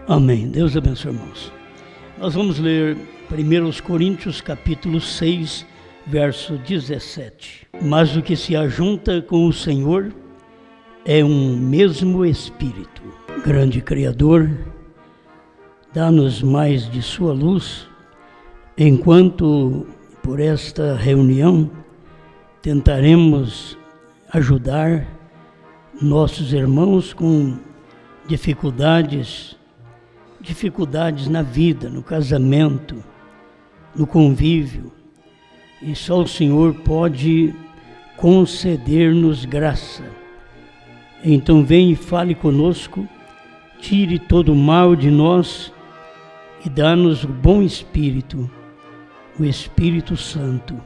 Amém. Deus abençoe, irmãos. Nós vamos ler 1 Coríntios capítulo 6, verso 17. Mas o que se ajunta com o Senhor é um mesmo Espírito. Grande Criador, dá-nos mais de sua luz, enquanto por esta reunião tentaremos ajudar nossos irmãos com dificuldades na vida, no casamento, no convívio. E só o Senhor pode conceder-nos graça. Então vem e fale conosco, tire todo o mal de nós e dá-nos o bom Espírito, o Espírito Santo,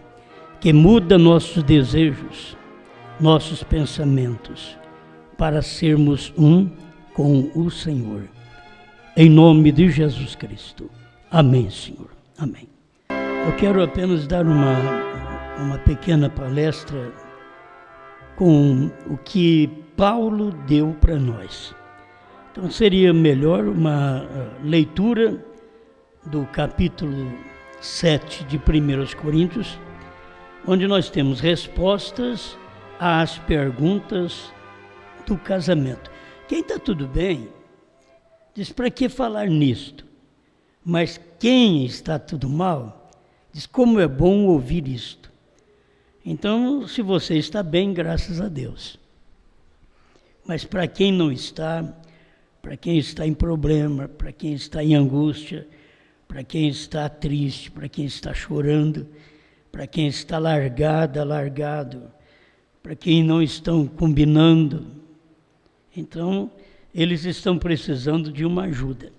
que muda nossos desejos, nossos pensamentos, para sermos um com o Senhor. Em nome de Jesus Cristo. Amém, Senhor. Amém. Eu quero apenas dar uma pequena palestra com o que Paulo deu para nós. Então seria melhor uma leitura do capítulo 7 de 1 Coríntios, onde nós temos respostas às perguntas do casamento. Quem está tudo bem, diz, para que falar nisto? Mas quem está tudo mal, diz, como é bom ouvir isto. Então, se você está bem, graças a Deus. Mas para quem não está, para quem está em problema, para quem está em angústia, para quem está triste, para quem está chorando, para quem está largado, para quem não estão combinando, então, eles estão precisando de uma ajuda.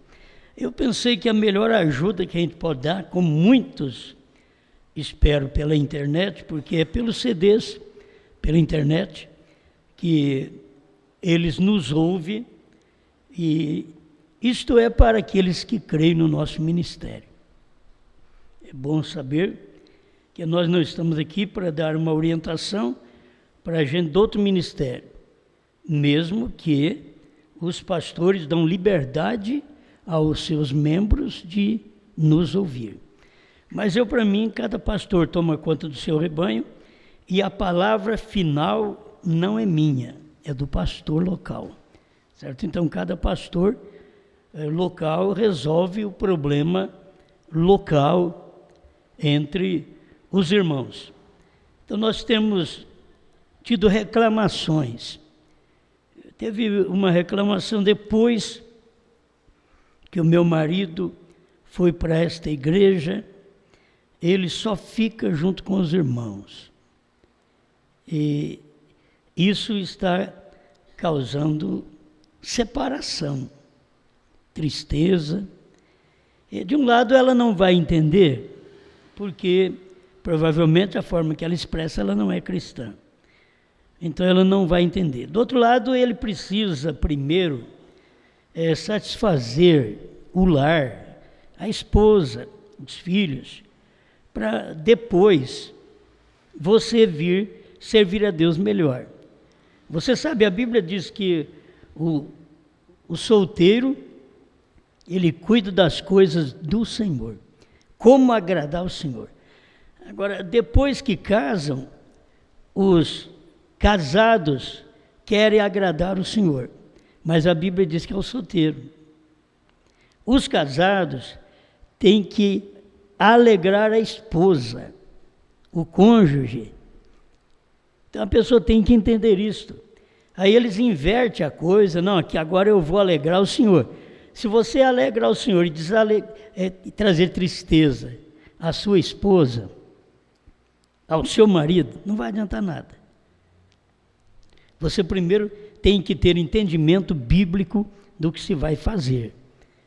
Eu pensei que a melhor ajuda que a gente pode dar, como muitos esperam pela internet, porque é pelos CDs, pela internet, que eles nos ouvem, e isto é para aqueles que creem no nosso ministério. É bom saber que nós não estamos aqui para dar uma orientação para a gente de outro ministério, mesmo que os pastores dão liberdade aos seus membros de nos ouvir. Mas para mim, cada pastor toma conta do seu rebanho e a palavra final não é minha, é do pastor local, certo? Então, cada pastor local resolve o problema local entre os irmãos. Então, nós temos tido reclamações. Teve uma reclamação depois que o meu marido foi para esta igreja, ele só fica junto com os irmãos. E isso está causando separação, tristeza. E de um lado ela não vai entender, porque provavelmente a forma que ela expressa ela não é cristã. Então ela não vai entender. Do outro lado, ele precisa primeiro satisfazer o lar, a esposa, os filhos, para depois você vir servir a Deus melhor. Você sabe, a Bíblia diz que o solteiro, ele cuida das coisas do Senhor. Como agradar o Senhor. Agora, depois que casam, os casados querem agradar o Senhor, mas a Bíblia diz que é o solteiro. Os casados têm que alegrar a esposa, o cônjuge. Então a pessoa tem que entender isto. Aí eles invertem a coisa, não, que agora eu vou alegrar o Senhor. Se você alegrar o Senhor e trazer tristeza à sua esposa, ao seu marido, não vai adiantar nada. Você primeiro tem que ter entendimento bíblico do que se vai fazer.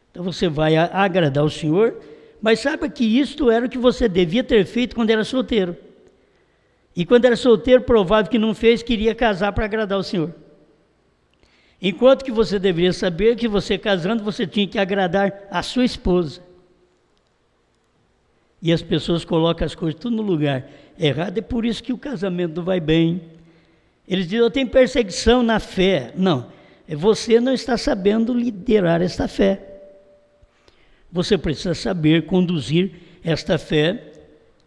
Então você vai agradar o Senhor, mas saiba que isto era o que você devia ter feito quando era solteiro. E quando era solteiro, provável que não fez, queria casar para agradar o Senhor. Enquanto que você deveria saber que você casando, você tinha que agradar a sua esposa. E as pessoas colocam as coisas tudo no lugar errado, é por isso que o casamento não vai bem. Eles dizem, eu tenho perseguição na fé. Não, você não está sabendo liderar esta fé. você precisa saber conduzir esta fé,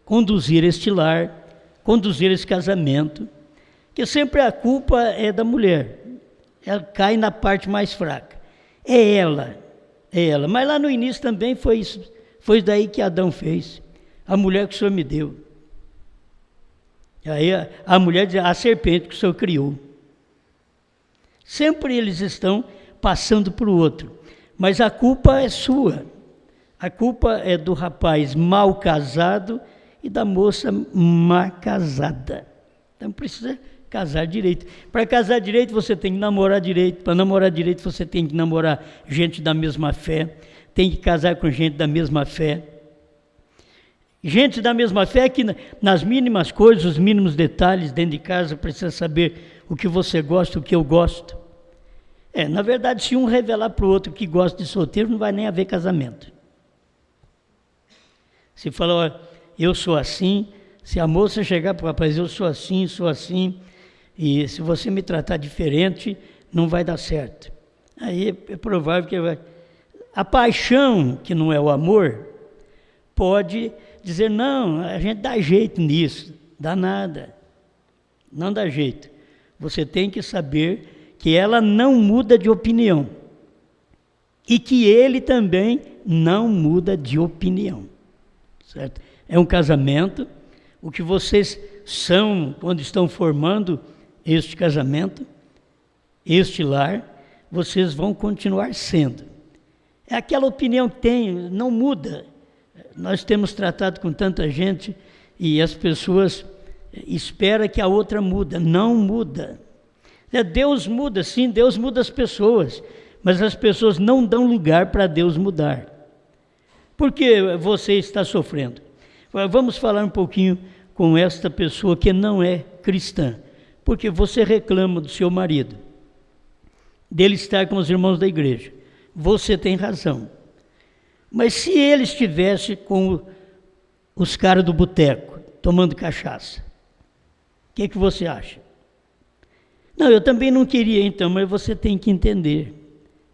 conduzir este lar, conduzir esse casamento, que sempre a culpa é da mulher, ela cai na parte mais fraca, é ela, mas lá no início também foi isso, foi daí que Adão fez, a mulher que o Senhor me deu, aí a mulher diz, a serpente que o Senhor criou, sempre eles estão passando para o outro, mas a culpa é sua, a culpa é do rapaz mal casado e da moça mal casada. Então precisa casar direito. Para casar direito você tem que namorar direito. Para namorar direito você tem que namorar gente da mesma fé. Tem que casar com gente da mesma fé. Gente da mesma fé que nas mínimas coisas, os mínimos detalhes dentro de casa precisa saber o que você gosta, o que eu gosto. Na verdade, se um revelar para o outro que gosta de solteiro, não vai nem haver casamento. Se falar, eu sou assim, se a moça chegar para o rapaz, eu sou assim, e se você me tratar diferente, não vai dar certo. Aí é provável que vai. A paixão, que não é o amor, pode dizer, não, a gente dá jeito nisso, dá nada, não dá jeito. Você tem que saber que ela não muda de opinião e que ele também não muda de opinião. Certo? É um casamento, o que vocês são quando estão formando este casamento, este lar, vocês vão continuar sendo. É aquela opinião que tem, não muda. Nós temos tratado com tanta gente e as pessoas esperam que a outra muda, não muda. Deus muda, sim, Deus muda as pessoas, mas as pessoas não dão lugar para Deus mudar. Por que você está sofrendo? Vamos falar um pouquinho com esta pessoa que não é cristã. Porque você reclama do seu marido, dele estar com os irmãos da igreja. Você tem razão. Mas se ele estivesse com os caras do boteco, tomando cachaça, o que você acha? Não, eu também não queria então, mas você tem que entender.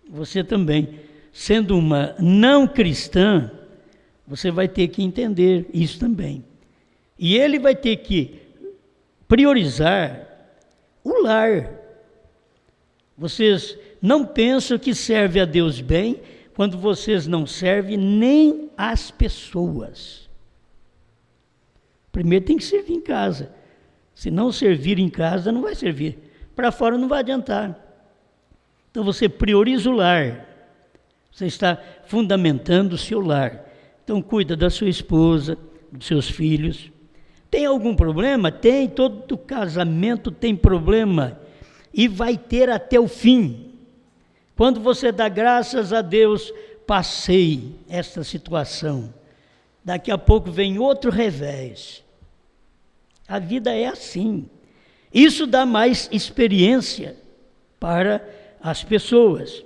Você também. Sendo uma não cristã, você vai ter que entender isso também. E ele vai ter que priorizar o lar. Vocês não pensam que serve a Deus bem quando vocês não servem nem as pessoas. Primeiro tem que servir em casa. Se não servir em casa, não vai servir. Para fora não vai adiantar. Então você prioriza o lar. Você está fundamentando o seu lar. Então cuida da sua esposa, dos seus filhos. Tem algum problema? Tem, todo casamento tem problema. E vai ter até o fim. Quando você dá graças a Deus, passei esta situação. Daqui a pouco vem outro revés. A vida é assim. Isso dá mais experiência para as pessoas.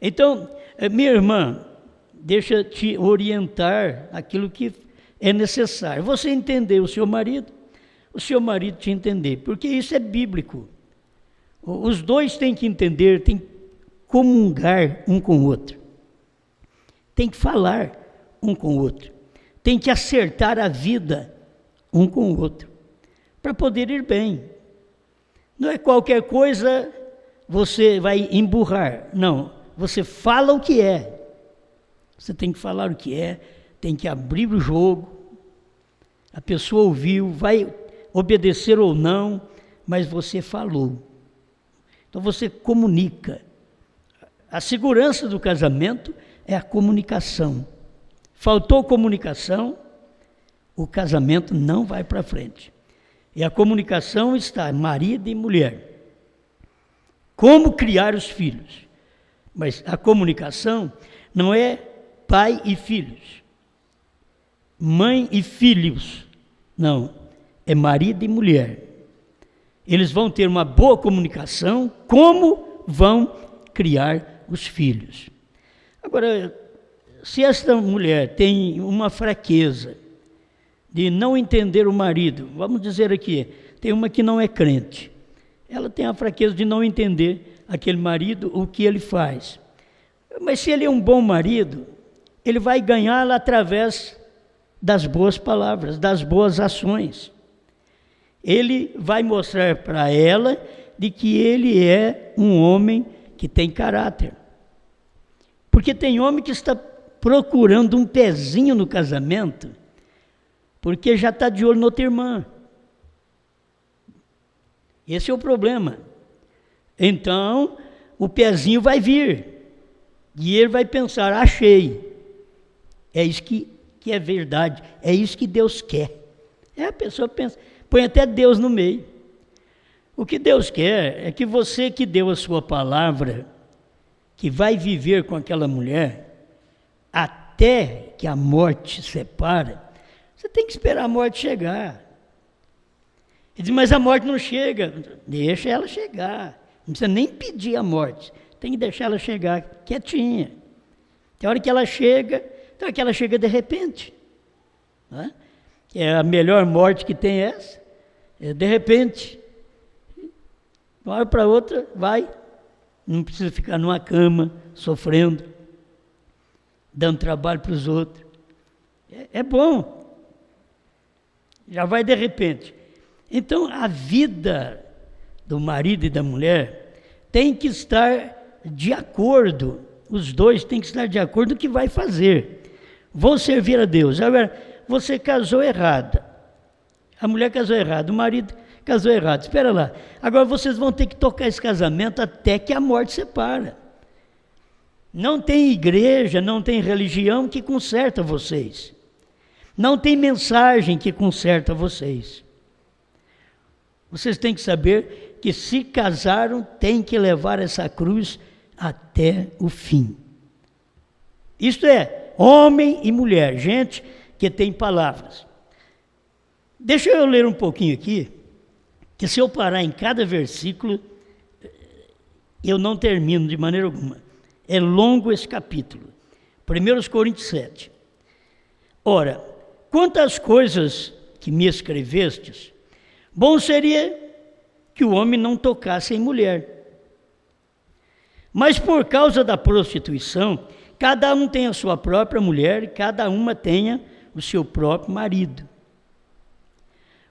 Então, minha irmã, deixa eu te orientar aquilo que é necessário. Você entender o seu marido te entender, porque isso é bíblico. Os dois têm que entender, têm que comungar um com o outro. Tem que falar um com o outro. Tem que acertar a vida um com o outro, para poder ir bem. Não é qualquer coisa você vai emburrar. Não, você fala o que é. Você tem que falar o que é, tem que abrir o jogo. A pessoa ouviu, vai obedecer ou não, mas você falou. Então você comunica. A segurança do casamento é a comunicação. Faltou comunicação, o casamento não vai para frente. E a comunicação está marido e mulher. Como criar os filhos? Mas a comunicação não é pai e filhos, mãe e filhos. Não, é marido e mulher. Eles vão ter uma boa comunicação, como vão criar os filhos. Agora, se esta mulher tem uma fraqueza de não entender o marido, vamos dizer aqui, tem uma que não é crente, ela tem a fraqueza de não entender aquele marido, o que ele faz. Mas se ele é um bom marido, ele vai ganhá-la através das boas palavras, das boas ações. Ele vai mostrar para ela de que ele é um homem que tem caráter. Porque tem homem que está procurando um pezinho no casamento, porque já está de olho na outra irmã. Esse é o problema. Então, o pezinho vai vir, e ele vai pensar, achei. É isso que é verdade, é isso que Deus quer. A pessoa pensa, põe até Deus no meio. O que Deus quer é que você que deu a sua palavra, que vai viver com aquela mulher, até que a morte separa, você tem que esperar a morte chegar. Ele diz, mas a morte não chega. Deixa ela chegar. Não precisa nem pedir a morte. Tem que deixar ela chegar quietinha. Tem hora que ela chega, tem hora que ela chega de repente. Não é? É a melhor morte que tem essa. É de repente. De uma hora para outra, vai. Não precisa ficar numa cama, sofrendo, dando trabalho para os outros. É bom. Já vai de repente. Então, a vida do marido e da mulher tem que estar de acordo, os dois têm que estar de acordo no que vai fazer. Vou servir a Deus. Agora, você casou errado, a mulher casou errado, o marido casou errado, espera lá. Agora vocês vão ter que tocar esse casamento até que a morte separa. Não tem igreja, não tem religião que conserta vocês. Não tem mensagem que conserta vocês. Vocês têm que saber que se casaram, tem que levar essa cruz até o fim. Isto é, homem e mulher, gente que tem palavras. Deixa eu ler um pouquinho aqui, que se eu parar em cada versículo, eu não termino de maneira alguma. É longo esse capítulo. 1 Coríntios 7. Ora, quanto às coisas que me escrevestes, bom seria que o homem não tocasse em mulher. Mas por causa da prostituição, cada um tem a sua própria mulher e cada uma tenha o seu próprio marido.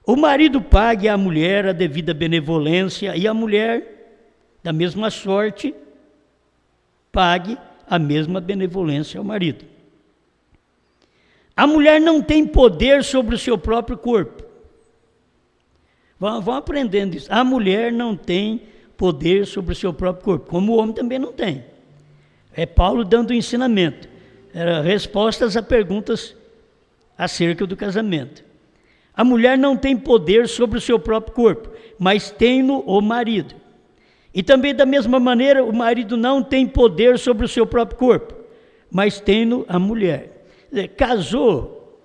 O marido pague à mulher a devida benevolência e a mulher, da mesma sorte, pague a mesma benevolência ao marido. A mulher não tem poder sobre o seu próprio corpo. Vão aprendendo isso. A mulher não tem poder sobre o seu próprio corpo, como o homem também não tem. É Paulo dando ensinamento, respostas a perguntas acerca do casamento. A mulher não tem poder sobre o seu próprio corpo, mas tem-no o marido. E também da mesma maneira, o marido não tem poder sobre o seu próprio corpo, mas tem-no a mulher. Casou,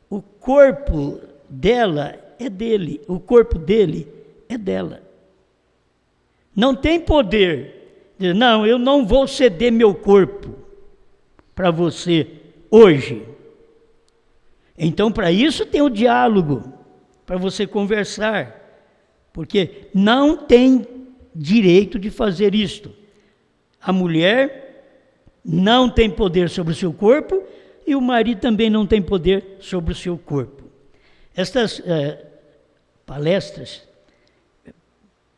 o corpo dela é dele, o corpo dele é dela. Não tem poder. Não, eu não vou ceder meu corpo para você hoje. Então, para isso tem o diálogo, para você conversar, porque não tem direito de fazer isto. A mulher não tem poder sobre o seu corpo e o marido também não tem poder sobre o seu corpo. Estas palestras,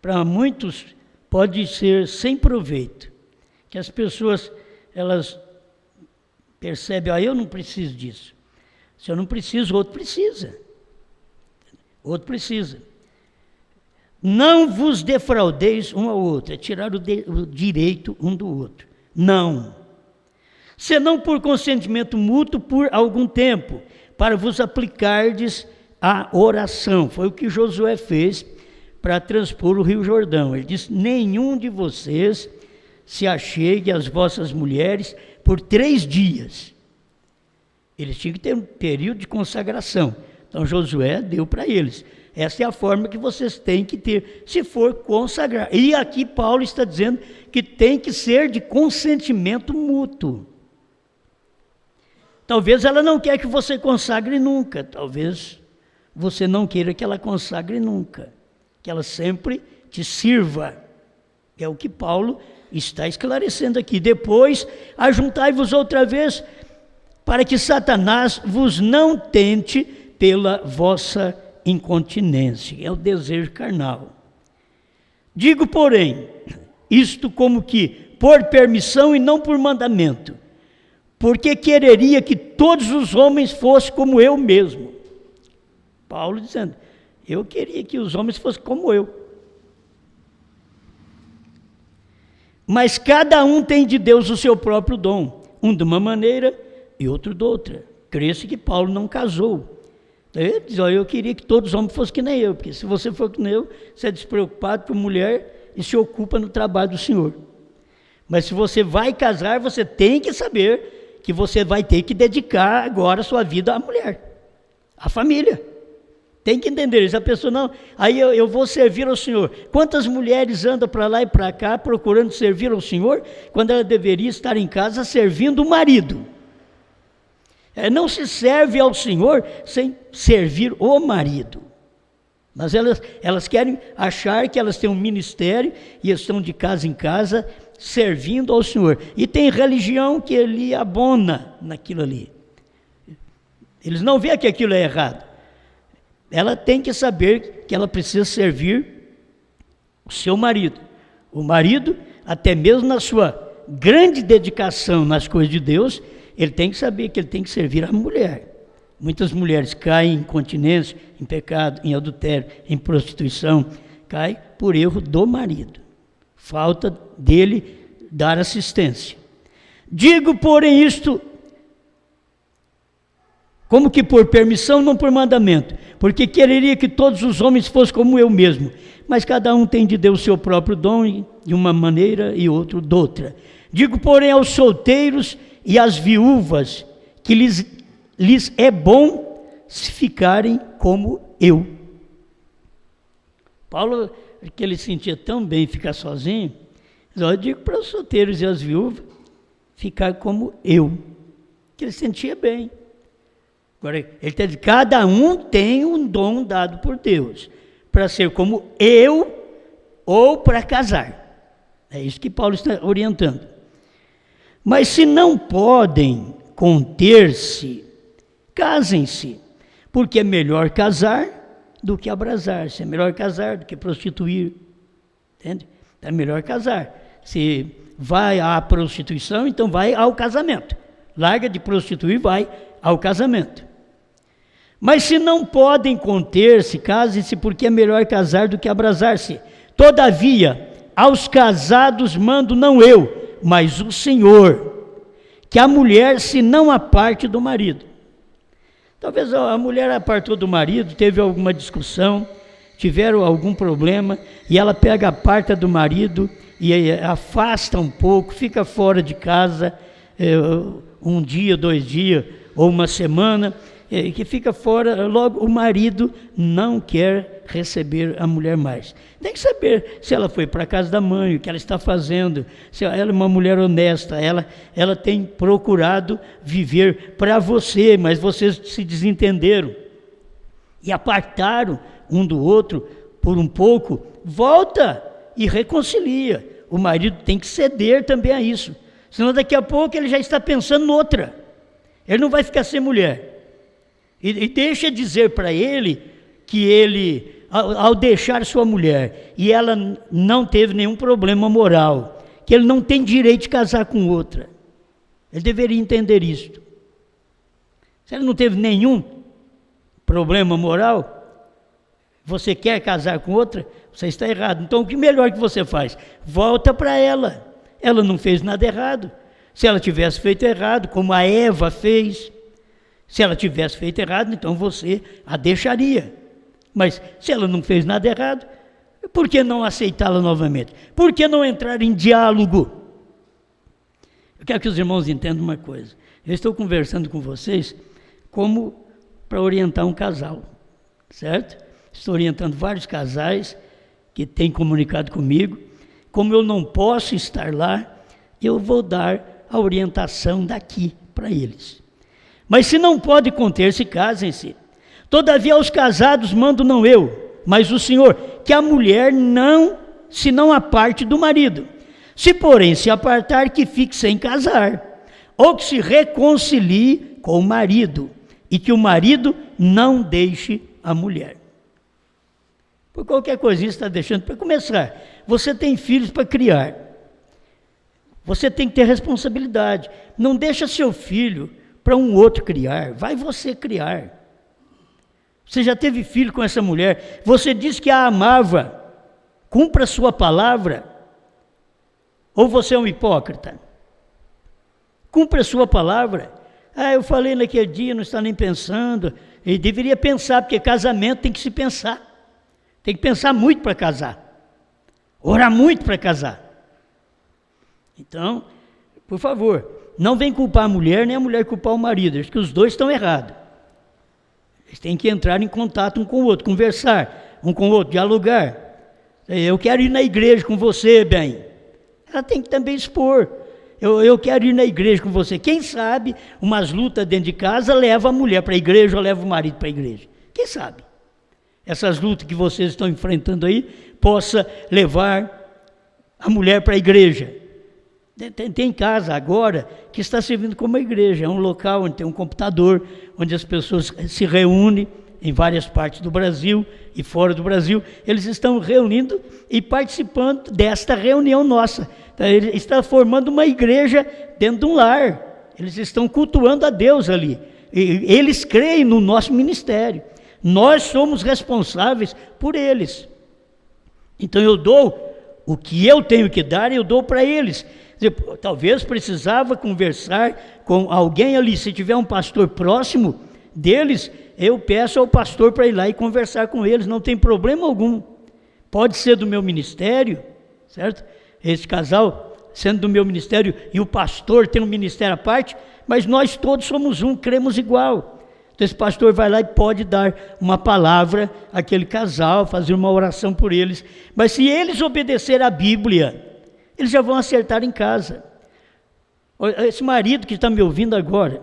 para muitos, pode ser sem proveito, que as pessoas, elas percebem, eu não preciso disso. Se eu não preciso, outro precisa. Outro precisa. Não vos defraudeis um ao outro, é tirar o direito um do outro. Não. Senão por consentimento mútuo por algum tempo, para vos aplicardes à oração. Foi o que Josué fez para transpor o Rio Jordão. Ele disse, nenhum de vocês se achegue às vossas mulheres por 3 dias. Eles tinham que ter um período de consagração. Então Josué deu para eles. Essa é a forma que vocês têm que ter, se for consagrar. E aqui Paulo está dizendo que tem que ser de consentimento mútuo. Talvez ela não quer que você consagre nunca. Talvez você não queira que ela consagre nunca. Que ela sempre te sirva. É o que Paulo está esclarecendo aqui. Depois, ajuntai-vos outra vez para que Satanás vos não tente pela vossa incontinência, é o desejo carnal. Digo, porém, isto como que por permissão e não por mandamento, porque quereria que todos os homens fossem como eu mesmo. Paulo dizendo, eu queria que os homens fossem como eu. Mas cada um tem de Deus o seu próprio dom, um de uma maneira e outro de outra. Cresce que Paulo não casou. Ele diz, eu queria que todos os homens fossem que nem eu, porque se você for que nem eu, você é despreocupado por mulher e se ocupa no trabalho do Senhor. Mas se você vai casar, você tem que saber que você vai ter que dedicar agora a sua vida à mulher, à família. Tem que entender isso. A pessoa não, aí eu vou servir ao Senhor. Quantas mulheres andam para lá e para cá procurando servir ao Senhor, quando ela deveria estar em casa servindo o marido? Não se serve ao Senhor sem servir o marido. Mas elas querem achar que elas têm um ministério e estão de casa em casa servindo ao Senhor. E tem religião que ele abona naquilo ali. Eles não veem que aquilo é errado. Ela tem que saber que ela precisa servir o seu marido. O marido, até mesmo na sua grande dedicação nas coisas de Deus, ele tem que saber que ele tem que servir a mulher. Muitas mulheres caem em incontinência, em pecado, em adultério, em prostituição, caem por erro do marido. Falta dele dar assistência. Digo, porém, isto como que por permissão, não por mandamento, porque quereria que todos os homens fossem como eu mesmo, mas cada um tem de Deus o seu próprio dom, de uma maneira e outro de outra. Digo, porém, aos solteiros e às viúvas, que lhes é bom se ficarem como eu. Paulo, que ele sentia tão bem ficar sozinho, eu digo para os solteiros e as viúvas, ficar como eu, que ele sentia bem. Agora, ele está dizendo, cada um tem um dom dado por Deus, para ser como eu ou para casar. É isso que Paulo está orientando. Mas se não podem conter-se, casem-se, porque é melhor casar do que abrasar-se, é melhor casar do que prostituir, entende? É melhor casar. Se vai à prostituição, então vai ao casamento. Larga de prostituir, vai ao casamento. Mas se não podem conter-se, casem-se, porque é melhor casar do que abrasar-se. Todavia, aos casados mando não eu, mas o Senhor, que a mulher se não aparte do marido. Talvez a mulher apartou do marido, teve alguma discussão, tiveram algum problema, e ela pega a parte do marido e afasta um pouco, fica fora de casa, um dia, 2 dias, ou uma semana, que fica fora, logo o marido não quer receber a mulher mais. Tem que saber se ela foi para a casa da mãe, o que ela está fazendo, se ela é uma mulher honesta, ela tem procurado viver para você, mas vocês se desentenderam e apartaram um do outro por um pouco, volta e reconcilia. O marido tem que ceder também a isso, senão daqui a pouco ele já está pensando noutra, ele não vai ficar sem mulher. E deixa dizer para ele que ele, ao deixar sua mulher, e ela não teve nenhum problema moral, que ele não tem direito de casar com outra. Ele deveria entender isto. Se ele não teve nenhum problema moral, você quer casar com outra, você está errado. Então o que melhor que você faz? Volta para ela. Ela não fez nada errado. Se ela tivesse feito errado, como a Eva fez, se ela tivesse feito errado, então você a deixaria. Mas se ela não fez nada errado, por que não aceitá-la novamente? Por que não entrar em diálogo? Eu quero que os irmãos entendam uma coisa. Eu estou conversando com vocês como para orientar um casal, certo? Estou orientando vários casais que têm comunicado comigo. Como eu não posso estar lá, eu vou dar a orientação daqui para eles. Mas se não pode conter-se, casem-se. Todavia aos casados mando não eu, mas o Senhor, que a mulher não aparte do marido. Se porém se apartar, que fique sem casar, ou que se reconcilie com o marido, e que o marido não deixe a mulher. Por qualquer coisinha você está deixando. Para começar, você tem filhos para criar. Você tem que ter responsabilidade. Não deixa seu filho para um outro criar. Vai você criar. Você já teve filho com essa mulher. Você disse que a amava. Cumpra a sua palavra. Ou você é um hipócrita? Cumpra a sua palavra. Eu falei naquele dia, não está nem pensando. Ele deveria pensar, porque casamento tem que se pensar. Tem que pensar muito para casar. Orar muito para casar. Então, por favor, não vem culpar a mulher, nem a mulher culpar o marido. Acho que os dois estão errados. Eles têm que entrar em contato um com o outro, conversar um com o outro, dialogar. Eu quero ir na igreja com você, bem. Ela tem que também expor. Eu quero ir na igreja com você. Quem sabe, umas lutas dentro de casa leva a mulher para a igreja ou leva o marido para a igreja. Quem sabe? Essas lutas que vocês estão enfrentando aí, possa levar a mulher para a igreja. Tem casa agora que está servindo como igreja. É um local onde tem um computador, onde as pessoas se reúnem em várias partes do Brasil e fora do Brasil. Eles estão reunindo e participando desta reunião nossa. Ele está formando uma igreja dentro de um lar. Eles estão cultuando a Deus ali. E eles creem no nosso ministério. Nós somos responsáveis por eles. Então eu dou o que eu tenho que dar, eu dou para eles. Talvez precisava conversar com alguém ali. Se tiver um pastor próximo deles, eu peço ao pastor para ir lá e conversar com eles. Não tem problema algum. Pode ser do meu ministério, certo? Esse casal sendo do meu ministério e o pastor tem um ministério à parte, mas nós todos somos um, cremos igual. Então esse pastor vai lá e pode dar uma palavra àquele casal, fazer uma oração por eles. Mas se eles obedecerem à Bíblia, eles já vão acertar em casa. Esse marido que está me ouvindo agora,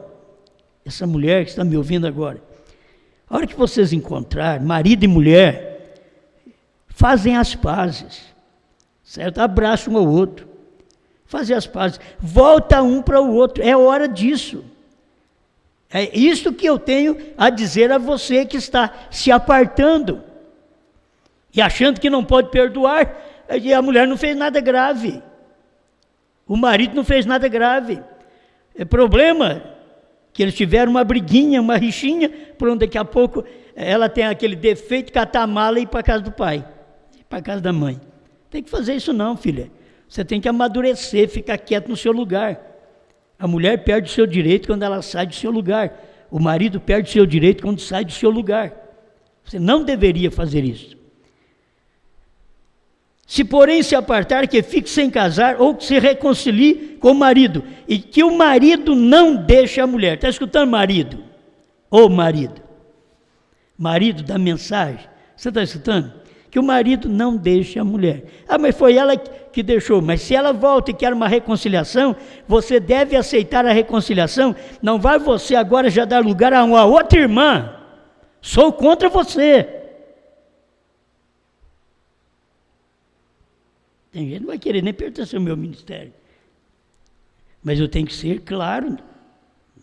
essa mulher que está me ouvindo agora, a hora que vocês encontrarem, marido e mulher, fazem as pazes, certo? Abraçam um ao outro, fazem as pazes, volta um para o outro, é hora disso. É isso que eu tenho a dizer a você que está se apartando e achando que não pode perdoar. E a mulher não fez nada grave, o marido não fez nada grave. É problema que eles tiveram uma briguinha, uma rixinha, por onde daqui a pouco ela tem aquele defeito de catar a mala e ir para a casa do pai, para a casa da mãe. Tem que fazer isso não, filha. Você tem que amadurecer, ficar quieto no seu lugar. A mulher perde o seu direito quando ela sai do seu lugar. O marido perde o seu direito quando sai do seu lugar. Você não deveria fazer isso. Se porém se apartar, que fique sem casar, ou que se reconcilie com o marido, e que o marido não deixe a mulher. Está escutando, marido? Ô marido. Marido da mensagem. Você está escutando? Que o marido não deixe a mulher. Mas foi ela que deixou. Mas se ela volta e quer uma reconciliação, você deve aceitar a reconciliação. Não vai você agora já dar lugar a uma outra irmã. Sou contra você. Tem gente que não vai querer nem pertencer ao meu ministério. Mas eu tenho que ser claro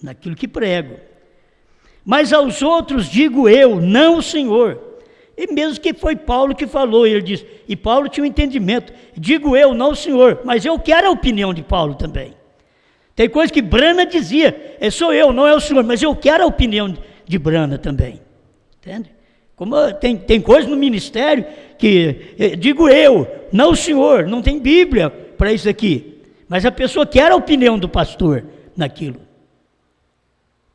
naquilo que prego. Mas aos outros digo eu, não o Senhor. E mesmo que foi Paulo que falou, ele diz, e Paulo tinha um entendimento, digo eu, não o Senhor, mas eu quero a opinião de Paulo também. Tem coisa que Brana dizia, sou eu, não é o Senhor, mas eu quero a opinião de Brana também, entende? Como tem coisa no ministério que, digo eu, não o Senhor, não tem Bíblia para isso aqui, mas a pessoa quer a opinião do pastor naquilo.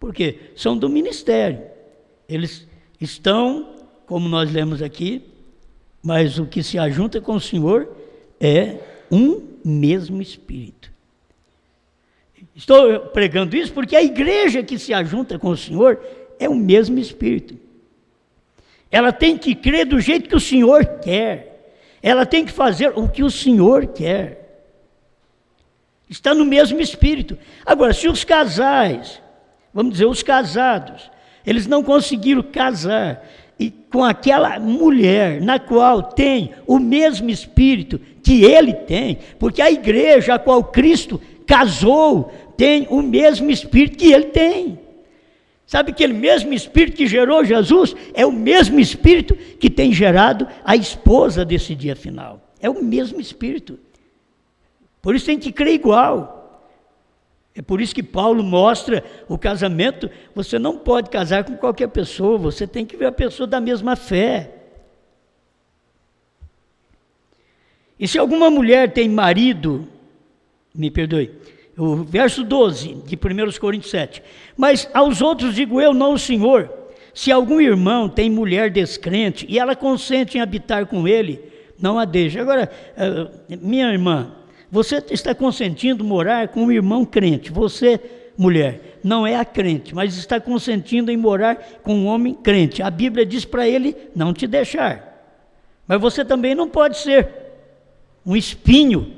Por quê? São do ministério, eles estão, como nós lemos aqui, mas o que se ajunta com o Senhor é um mesmo Espírito. Estou pregando isso porque a igreja que se ajunta com o Senhor é o mesmo Espírito. Ela tem que crer do jeito que o Senhor quer. Ela tem que fazer o que o Senhor quer. Está no mesmo Espírito. Agora, se os casais, vamos dizer, os casados, eles não conseguiram casar e com aquela mulher na qual tem o mesmo Espírito que ele tem, porque a igreja a qual Cristo casou tem o mesmo Espírito que ele tem. Sabe aquele mesmo Espírito que gerou Jesus? É o mesmo Espírito que tem gerado a esposa desse dia final. É o mesmo Espírito. Por isso tem que crer igual. É por isso que Paulo mostra o casamento. Você não pode casar com qualquer pessoa, você tem que ver a pessoa da mesma fé. E se alguma mulher tem marido, me perdoe, o verso 12 de 1 Coríntios 7, mas aos outros digo eu, não o Senhor, se algum irmão tem mulher descrente e ela consente em habitar com ele, não a deixe. Agora, minha irmã, você está consentindo morar com um irmão crente, você, mulher, não é a crente, mas está consentindo em morar com um homem crente. A Bíblia diz para ele não te deixar, mas você também não pode ser um espinho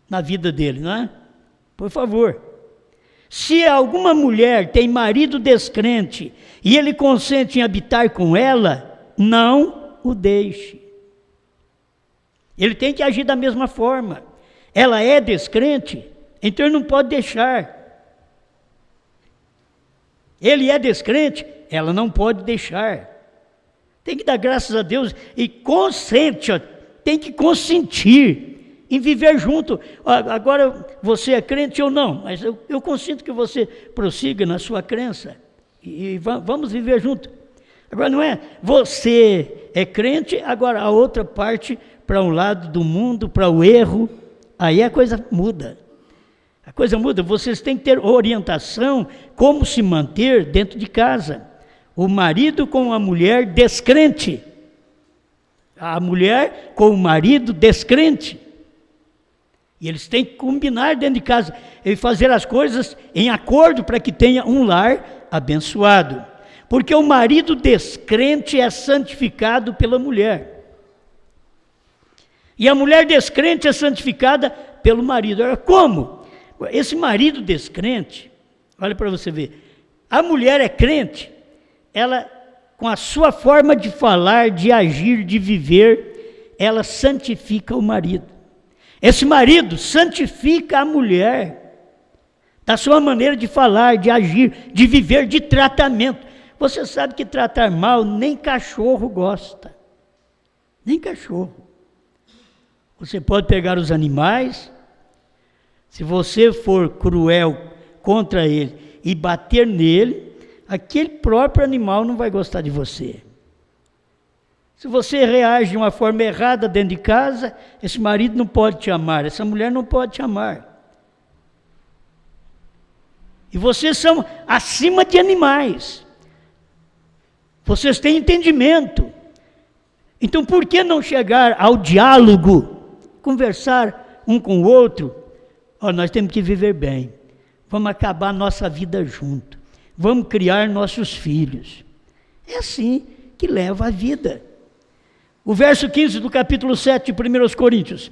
na vida dele, não é? Por favor. Se alguma mulher tem marido descrente e ele consente em habitar com ela, não o deixe. Ele tem que agir da mesma forma. Ela é descrente, então ele não pode deixar. Ele é descrente, ela não pode deixar. Tem que dar graças a Deus e consente, tem que consentir em viver junto. Agora você é crente ou não, mas eu consinto que você prossiga na sua crença e vamos viver junto. Agora não é você é crente, agora a outra parte para um lado do mundo, para o erro, aí a coisa muda. A coisa muda, vocês têm que ter orientação como se manter dentro de casa. O marido com a mulher descrente. A mulher com o marido descrente. E eles têm que combinar dentro de casa e fazer as coisas em acordo para que tenha um lar abençoado. Porque o marido descrente é santificado pela mulher. E a mulher descrente é santificada pelo marido. Agora, como? Esse marido descrente, olha para você ver, a mulher é crente, ela, com a sua forma de falar, de agir, de viver, ela santifica o marido. Esse marido santifica a mulher, da sua maneira de falar, de agir, de viver, de tratamento. Você sabe que tratar mal nem cachorro gosta, nem cachorro. Você pode pegar os animais, se você for cruel contra ele e bater nele, aquele próprio animal não vai gostar de você. Se você reage de uma forma errada dentro de casa, esse marido não pode te amar, essa mulher não pode te amar. E vocês são acima de animais. Vocês têm entendimento. Então por que não chegar ao diálogo? Conversar um com o outro, nós temos que viver bem, vamos acabar nossa vida junto, vamos criar nossos filhos. É assim que leva a vida. O verso 15 do capítulo 7 de 1 Coríntios.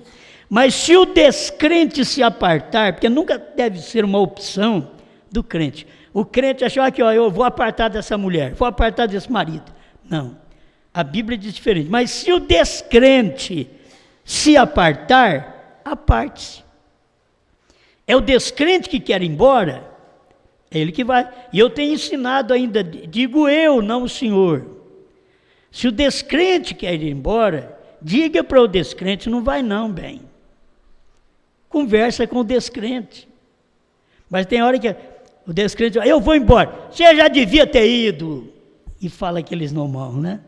Mas se o descrente se apartar, porque nunca deve ser uma opção do crente. O crente achou que eu vou apartar dessa mulher, vou apartar desse marido. Não, a Bíblia diz diferente. Mas se o descrente se apartar, aparte-se. É o descrente que quer ir embora, é ele que vai. E eu tenho ensinado ainda, digo eu, não o Senhor. Se o descrente quer ir embora, diga para o descrente, não vai não, bem. Conversa com o descrente. Mas tem hora que o descrente diz, eu vou embora, você já devia ter ido. E fala que eles não vão, né?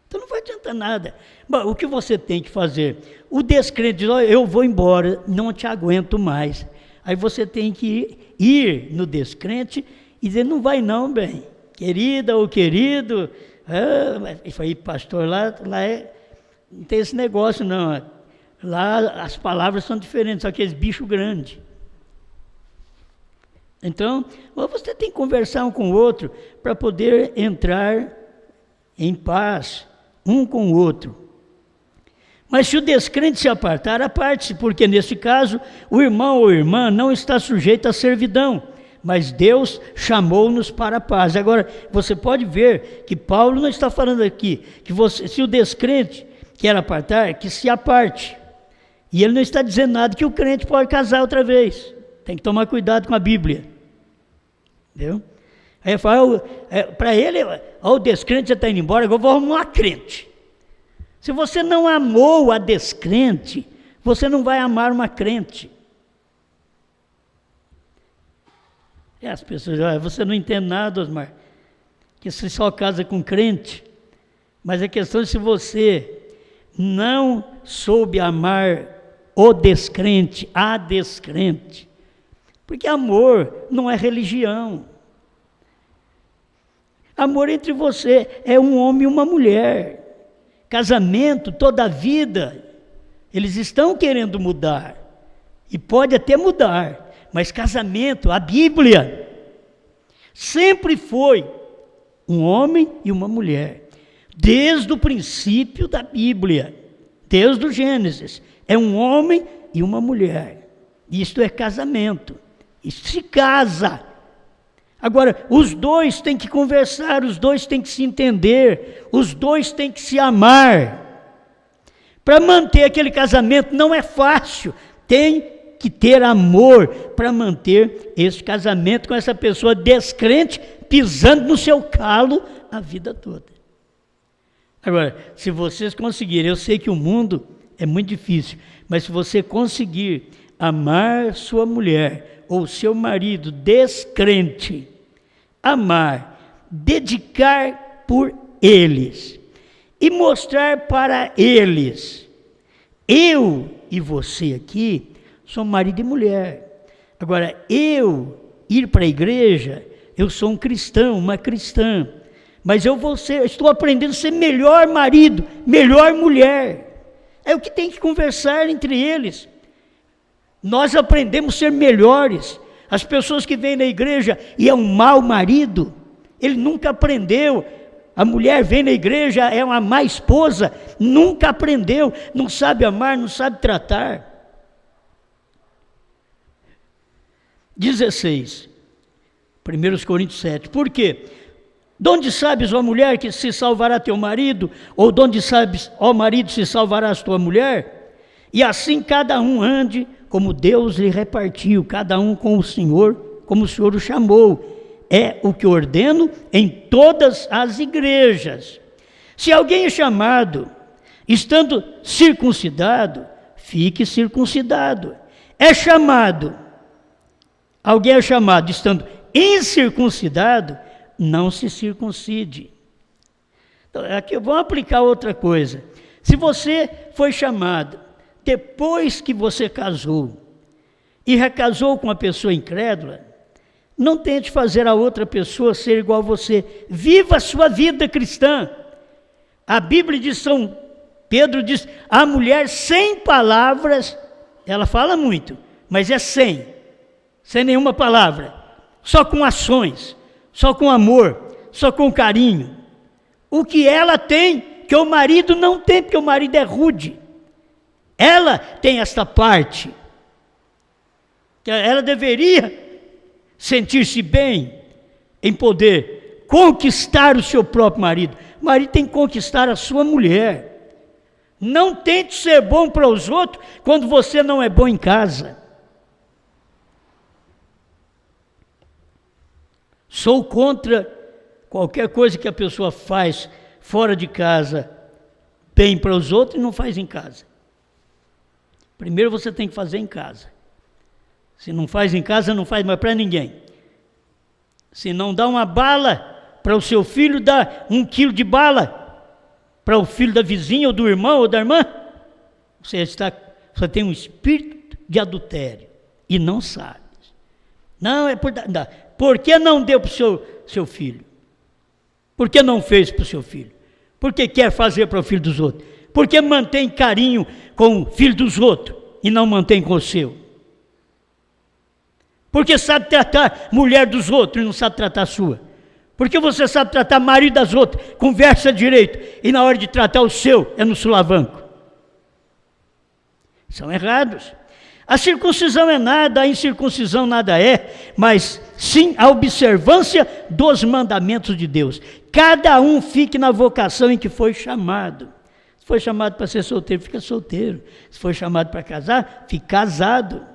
Então não vai adiantar nada. Bom, o que você tem que fazer? O descrente diz, eu vou embora, não te aguento mais. Aí você tem que ir no descrente e dizer, não vai não, bem. Querida ou querido, foi pastor, lá não tem esse negócio não. Lá as palavras são diferentes, são aqueles bichos grandes. Então, você tem que conversar um com o outro para poder entrar em paz um com o outro. Mas se o descrente se apartar, aparte-se, porque nesse caso o irmão ou irmã não está sujeito à servidão, mas Deus chamou-nos para a paz. Agora, você pode ver que Paulo não está falando aqui, que se o descrente quer apartar, que se aparte. E ele não está dizendo nada que o crente pode casar outra vez. Tem que tomar cuidado com a Bíblia. Entendeu? Aí fala, para ele, o descrente já está indo embora, agora eu vou arrumar uma crente. Se você não amou a descrente, você não vai amar uma crente. As pessoas dizem, você não entende nada, Osmar, que você só casa com crente. Mas a questão é se você não soube amar o descrente, a descrente. Porque amor não é religião. Amor entre você é um homem e uma mulher. Casamento, toda a vida, eles estão querendo mudar. E pode até mudar. Mas casamento, a Bíblia, sempre foi um homem e uma mulher. Desde o princípio da Bíblia, desde o Gênesis, é um homem e uma mulher. Isto é casamento. Isto se casa. Agora, os dois têm que conversar, os dois têm que se entender, os dois têm que se amar. Para manter aquele casamento não é fácil, tem que ter amor para manter esse casamento com essa pessoa descrente, pisando no seu calo a vida toda. Agora, se vocês conseguirem, eu sei que o mundo é muito difícil, mas se você conseguir amar sua mulher ou seu marido descrente, amar, dedicar por eles e mostrar para eles, eu e você aqui somos marido e mulher. Agora, eu ir para a igreja, eu sou um cristão, uma cristã, mas estou aprendendo a ser melhor marido, melhor mulher. É o que tem que conversar entre eles. Nós aprendemos a ser melhores. As pessoas que vêm na igreja e é um mau marido, ele nunca aprendeu. A mulher vem na igreja, é uma má esposa, nunca aprendeu, não sabe amar, não sabe tratar. 16, 1 Coríntios 7, por quê? Donde sabes, ó mulher, que se salvará teu marido? Ou donde sabes, ó marido, se salvarás tua mulher? E assim cada um ande como Deus lhe repartiu, cada um com o Senhor, como o Senhor o chamou. É o que ordeno em todas as igrejas. Se alguém é chamado, estando circuncidado, fique circuncidado. Alguém é chamado estando incircuncidado, não se circuncide. Então, aqui vamos aplicar outra coisa. Se você foi chamado depois que você casou e recasou com uma pessoa incrédula, não tente fazer a outra pessoa ser igual a você. Viva a sua vida cristã. A Bíblia de São Pedro diz, a mulher sem palavras, ela fala muito, mas é sem nenhuma palavra, só com ações, só com amor, só com carinho. O que ela tem, que o marido não tem, porque o marido é rude. Ela tem esta parte, que ela deveria sentir-se bem em poder conquistar o seu próprio marido. O marido tem que conquistar a sua mulher. Não tente ser bom para os outros quando você não é bom em casa. Sou contra qualquer coisa que a pessoa faz fora de casa, bem para os outros e não faz em casa. Primeiro você tem que fazer em casa. Se não faz em casa, não faz mais para ninguém. Se não dá uma bala para o seu filho, dá 1 quilo de bala para o filho da vizinha, ou do irmão, ou da irmã. Você tem um espírito de adultério e não sabe. Não, por que não deu para o seu filho? Por que não fez para o seu filho? Por que quer fazer para o filho dos outros? Por que mantém carinho com o filho dos outros e não mantém com o seu? Porque sabe tratar mulher dos outros e não sabe tratar a sua. Porque você sabe tratar marido das outras, conversa direito, e na hora de tratar o seu, é no sulavanco. São errados. A circuncisão é nada, a incircuncisão nada é, mas sim a observância dos mandamentos de Deus. Cada um fique na vocação em que foi chamado. Se foi chamado para ser solteiro, fica solteiro. Se foi chamado para casar, fica casado.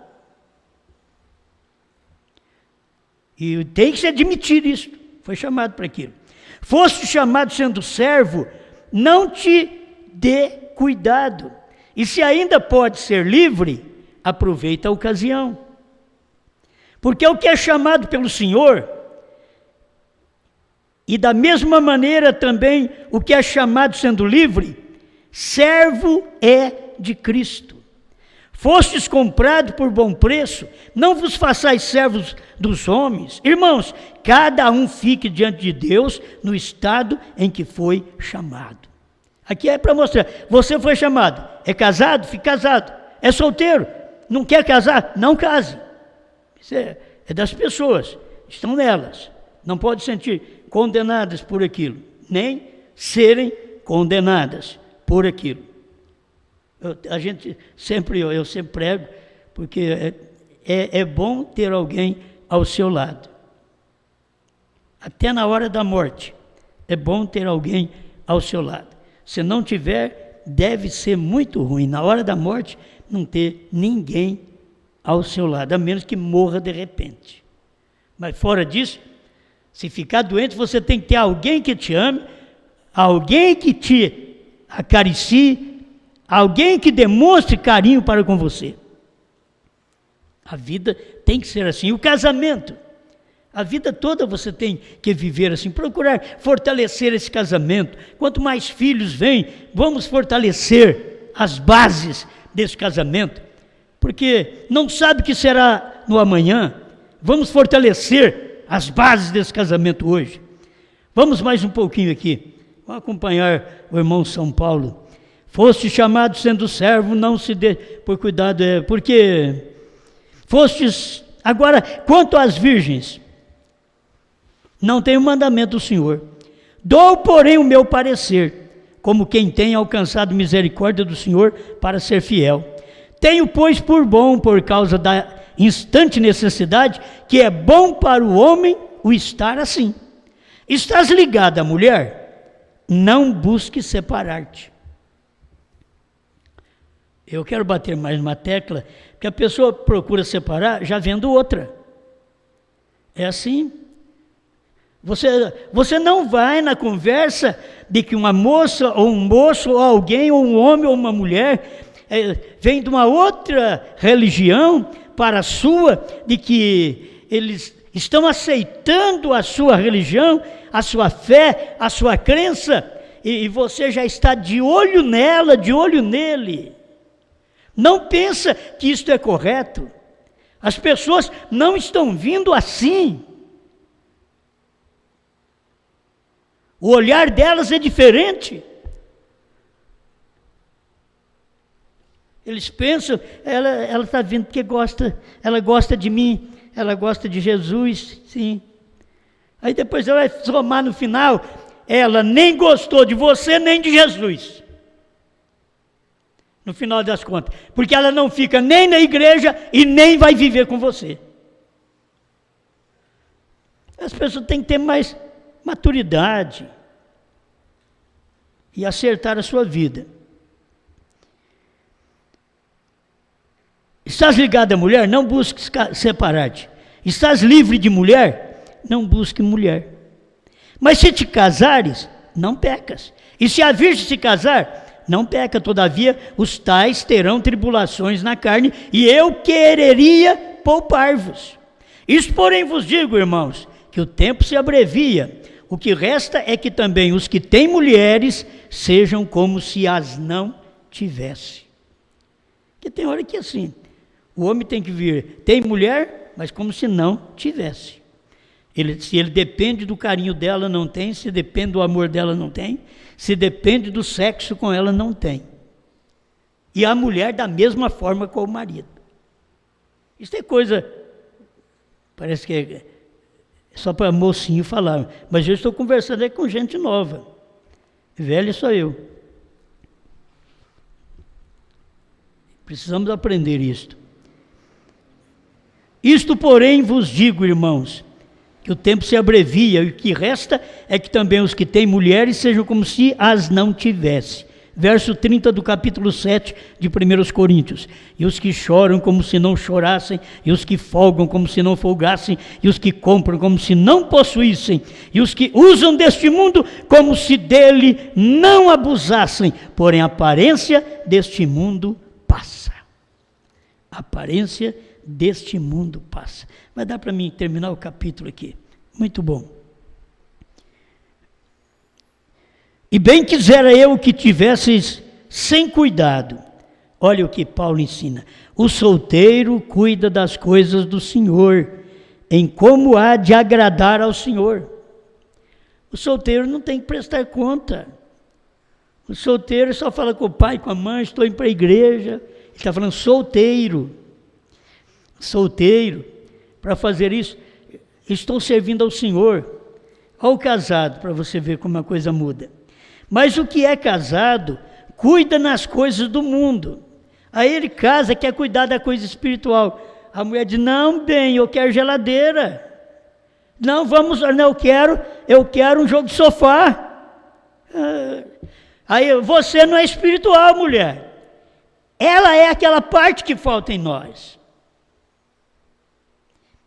E tem que se admitir isso. foi chamado para aquilo. Foste chamado sendo servo, não te dê cuidado. E se ainda pode ser livre, aproveita a ocasião. Porque o que é chamado pelo Senhor, e da mesma maneira também o que é chamado sendo livre, servo é de Cristo. Fostes comprado por bom preço, não vos façais servos dos homens. Irmãos, cada um fique diante de Deus no estado em que foi chamado. Aqui é para mostrar, você foi chamado, é casado? Fique casado. É solteiro? Não quer casar? Não case. Isso é das pessoas, estão nelas. Não pode sentir condenadas por aquilo, nem serem condenadas por aquilo. Eu sempre prego, porque é bom ter alguém ao seu lado. Até na hora da morte, é bom ter alguém ao seu lado. Se não tiver, deve ser muito ruim, na hora da morte, não ter ninguém ao seu lado, a menos que morra de repente. Mas fora disso, se ficar doente, você tem que ter alguém que te ame, alguém que te acaricie, alguém que demonstre carinho para com você. A vida tem que ser assim. O casamento, a vida toda você tem que viver assim, procurar fortalecer esse casamento. Quanto mais filhos vêm, vamos fortalecer as bases desse casamento, porque não sabe o que será no amanhã. Vamos fortalecer as bases desse casamento hoje. Vamos mais um pouquinho aqui. Vamos acompanhar o irmão São Paulo. Foste chamado sendo servo, não se dê por cuidado, porque fostes. Agora, quanto às virgens, não tem o mandamento do Senhor. Dou, porém, o meu parecer, como quem tem alcançado misericórdia do Senhor para ser fiel. Tenho, pois, por bom, por causa da instante necessidade, que é bom para o homem o estar assim. Estás ligado à mulher? Não busque separar-te. Eu quero bater mais numa tecla, que a pessoa procura separar já vendo outra. É assim. Você não vai na conversa de que uma moça, ou um moço, ou alguém, ou um homem, ou uma mulher, vem de uma outra religião para a sua, de que eles estão aceitando a sua religião, a sua fé, a sua crença, e você já está de olho nela, de olho nele. Não pensa que isto é correto. As pessoas não estão vindo assim. O olhar delas é diferente. Eles pensam, ela está vindo porque ela gosta de mim, ela gosta de Jesus, sim. Aí depois ela vai somar no final, ela nem gostou de você nem de Jesus. No final das contas, porque ela não fica nem na igreja e nem vai viver com você. As pessoas têm que ter mais maturidade e acertar a sua vida. Estás ligado à mulher? Não busque separar-te. Estás livre de mulher? Não busque mulher. Mas se te casares, não pecas. E se a virgem se casar, não peca. Todavia, os tais terão tribulações na carne, e eu quereria poupar-vos. Isso, porém, vos digo, irmãos, que o tempo se abrevia. O que resta é que também os que têm mulheres sejam como se as não tivesse. Porque tem hora que é assim, o homem tem que vir, tem mulher, mas como se não tivesse. Se ele depende do carinho dela, não tem. Se depende do amor dela, não tem. Se depende do sexo com ela, não tem. E a mulher da mesma forma com o marido. Isso é coisa, parece que é só para mocinho falar, mas eu estou conversando com gente nova. Velho sou eu. Precisamos aprender isto. Isto, porém, vos digo, irmãos, que o tempo se abrevia, e o que resta é que também os que têm mulheres sejam como se as não tivesse. Verso 30 do capítulo 7 de 1 Coríntios. E os que choram como se não chorassem, e os que folgam como se não folgassem, e os que compram como se não possuíssem, e os que usam deste mundo como se dele não abusassem. Porém, a aparência deste mundo passa. A aparência deste mundo passa. Vai dar para mim terminar o capítulo aqui. Muito bom. E bem quisera eu que tivesseis sem cuidado. Olha o que Paulo ensina. O solteiro cuida das coisas do Senhor, em como há de agradar ao Senhor. O solteiro não tem que prestar conta. O solteiro só fala com o pai, com a mãe, estou indo para a igreja. Ele está falando solteiro. Solteiro, para fazer isso, estou servindo ao Senhor. Olha o casado, para você ver como a coisa muda. Mas o que é casado, cuida nas coisas do mundo. Aí ele casa, quer cuidar da coisa espiritual. A mulher diz, não, bem, eu quero geladeira. Não, vamos, não, eu quero um jogo de sofá. Aí, você não é espiritual, mulher. Ela é aquela parte que falta em nós.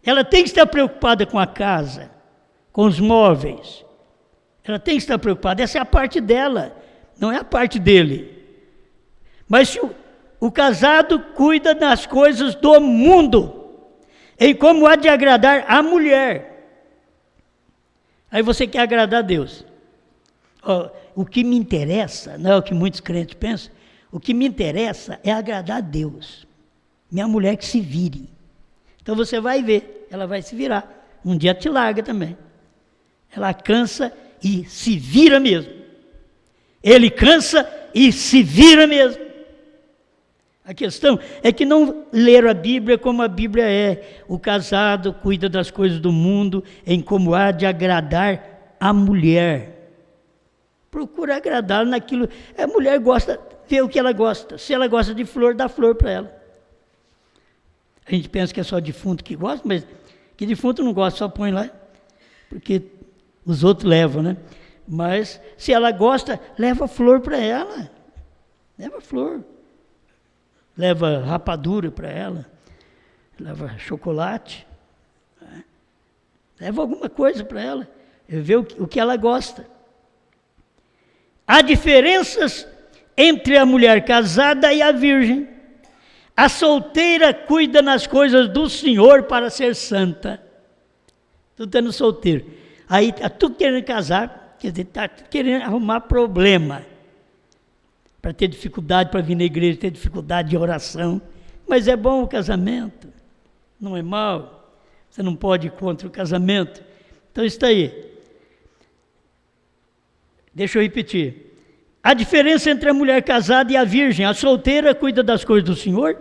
Ela tem que estar preocupada com a casa, com os móveis. Ela tem que estar preocupada, essa é a parte dela, não é a parte dele. Mas se o casado cuida das coisas do mundo, em como há de agradar a mulher. Aí você quer agradar a Deus. O que me interessa, não é o que muitos crentes pensam, o que me interessa é agradar a Deus. Minha mulher que se vire. Então você vai ver, ela vai se virar. Um dia te larga também. Ela cansa e se vira mesmo. Ele cansa e se vira mesmo. A questão é que não leram a Bíblia como a Bíblia é. O casado cuida das coisas do mundo, em como há de agradar a mulher. Procura agradar naquilo. A mulher gosta, vê o que ela gosta. Se ela gosta de flor, dá flor para ela. A gente pensa que é só defunto que gosta, mas que defunto não gosta, só põe lá, porque os outros levam, né? Mas se ela gosta, leva flor para ela. Leva flor. Leva rapadura para ela. Leva chocolate. Né? Leva alguma coisa para ela. Vê o que ela gosta. Há diferenças entre a mulher casada e a virgem. A solteira cuida nas coisas do Senhor para ser santa. Tu estando solteiro. Aí está tu querendo casar, quer dizer, está querendo arrumar problema. Para ter dificuldade para vir na igreja, ter dificuldade de oração. Mas é bom o casamento. Não é mal. Você não pode ir contra o casamento. Então está aí. Deixa eu repetir. A diferença entre a mulher casada e a virgem. A solteira cuida das coisas do Senhor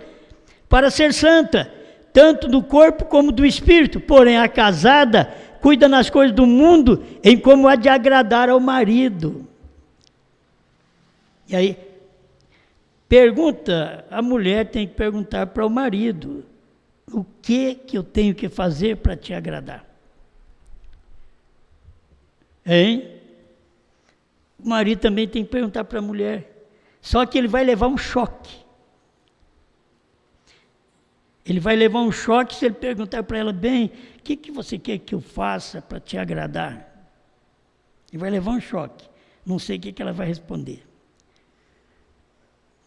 para ser santa, tanto do corpo como do espírito. Porém, a casada cuida nas coisas do mundo, em como há de agradar ao marido. E aí, a mulher tem que perguntar para o marido, o que eu tenho que fazer para te agradar? Hein? O marido também tem que perguntar para a mulher. Só que ele vai levar um choque. Ele vai levar um choque se ele perguntar para ela, bem, o que você quer que eu faça para te agradar? Ele vai levar um choque. Não sei o que ela vai responder.